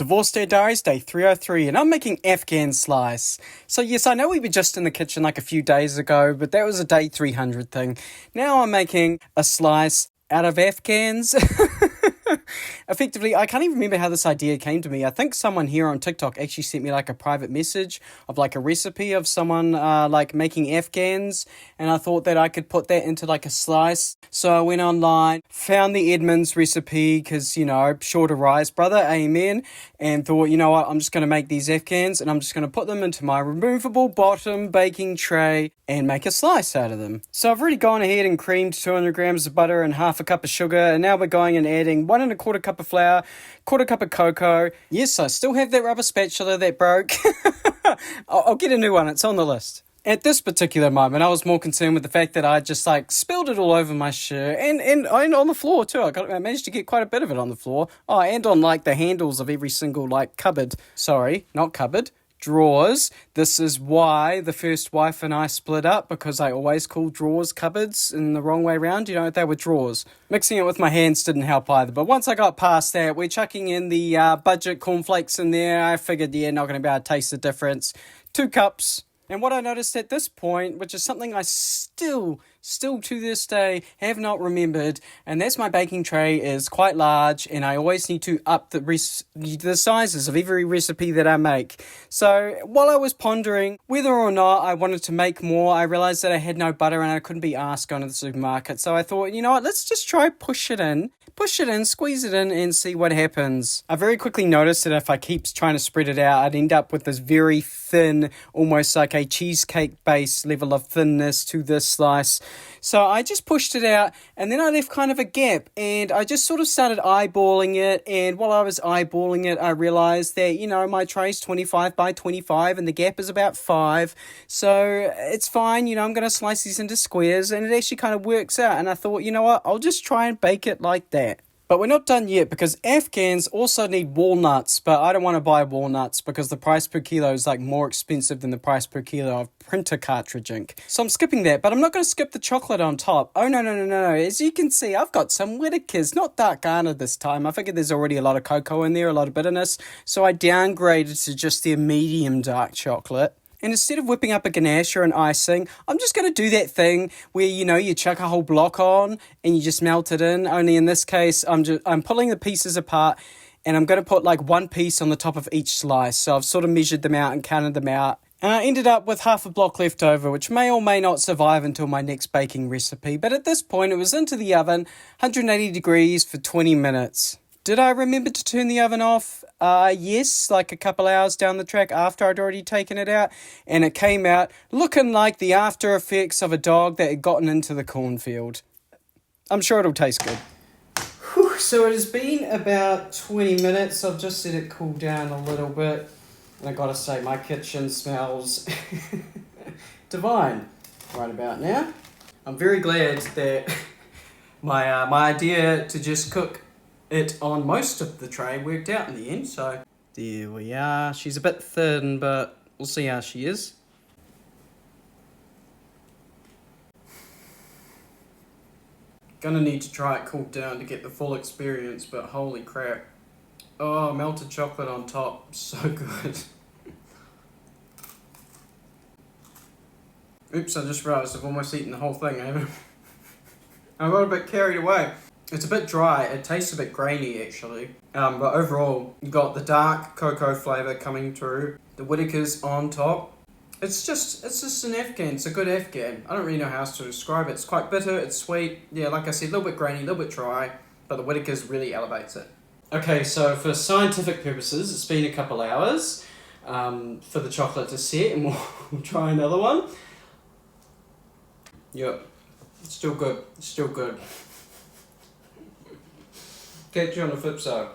Divorce Day Diaries, day 303, and I'm making Afghan slice. So yes, I know we were just in the kitchen like a few days ago, but that was a day 300 thing. Now I'm making a slice out of Afghans. Effectively, I can't even remember how this idea came to me. I think someone here on TikTok actually sent me like a private message of like a recipe of someone like making Afghans, and I thought that I could put that into like a slice. So I went online, found the Edmonds recipe because, you know, shorter rise, brother, amen, and thought, you know what, I'm just going to make these Afghans and I'm just going to put them into my removable bottom baking tray and make a slice out of them. So I've already gone ahead and creamed 200 grams of butter and half a cup of sugar, and now we're going and adding 1 1/4 cup of flour, 1/4 cup of cocoa. Yes, I still have that rubber spatula that broke. I'll get a new one, it's on the list. At this particular moment, I was more concerned with the fact that I just like spilled it all over my shirt and on the floor too. I managed to get quite a bit of it on the floor. Oh, and on like the handles of every single like cupboard. Sorry, not cupboard. Drawers. This is why the first wife and I split up, because I always called drawers cupboards in the wrong way around. You know, they were drawers. Mixing it with my hands didn't help either. But once I got past that, we're chucking in the budget cornflakes in there. I figured, yeah, not going to be able to taste the difference. 2 cups. And what I noticed at this point, which is something I still to this day have not remembered, and that's my baking tray is quite large, and I always need to up the sizes of every recipe that I make. So while I was pondering whether or not I wanted to make more, I realized that I had no butter and I couldn't be asked going to the supermarket. So I thought, you know what, let's just try push it in, squeeze it in, and see what happens. I very quickly noticed that if I keep trying to spread it out, I'd end up with this very thin, almost like a cheesecake base level of thinness to this slice. So I just pushed it out, and then I left kind of a gap, and I just sort of started eyeballing it. And while I was eyeballing it, I realized that, you know, my tray's 25 by 25 and the gap is about 5. So it's fine, you know, I'm going to slice these into squares, and it actually kind of works out. And I thought, you know what, I'll just try and bake it like that. But we're not done yet, because Afghans also need walnuts, but I don't want to buy walnuts because the price per kilo is like more expensive than the price per kilo of printer cartridge ink. So I'm skipping that, but I'm not going to skip the chocolate on top. Oh, no. As you can see, I've got some Whitakers, not dark Ghana this time. I figured there's already a lot of cocoa in there, a lot of bitterness, so I downgraded to just their medium dark chocolate. And instead of whipping up a ganache or an icing, I'm just going to do that thing where, you know, you chuck a whole block on and you just melt it in. Only in this case, I'm pulling the pieces apart, and I'm going to put like 1 piece on the top of each slice. So I've sort of measured them out and counted them out. And I ended up with half a block left over, which may or may not survive until my next baking recipe. But at this point, it was into the oven, 180 degrees for 20 minutes. Did I remember to turn the oven off? Yes, like a couple hours down the track after I'd already taken it out. And it came out looking like the after effects of a dog that had gotten into the cornfield. I'm sure it'll taste good. Whew, so it has been about 20 minutes. I've just let it cool down a little bit. And I gotta say, my kitchen smells divine right about now. I'm very glad that my idea to just cook it on most of the tray worked out in the end. So there we are. She's a bit thin, but we'll see how she is. Gonna need to try it cooled down to get the full experience, but holy crap. Oh, melted chocolate on top, so good. Oops, I just realised I've almost eaten the whole thing, haven't I? I got a bit carried away. It's a bit dry, it tastes a bit grainy actually. But overall, you got the dark cocoa flavour coming through, the Whitakers on top. It's just an Afghan, it's a good Afghan. I don't really know how else to describe it. It's quite bitter, it's sweet. Yeah, like I said, a little bit grainy, a little bit dry, but the Whitakers really elevates it. Okay, so for scientific purposes, it's been a couple hours for the chocolate to set, and we'll try another one. Yep, it's still good, Catch you on the flip side.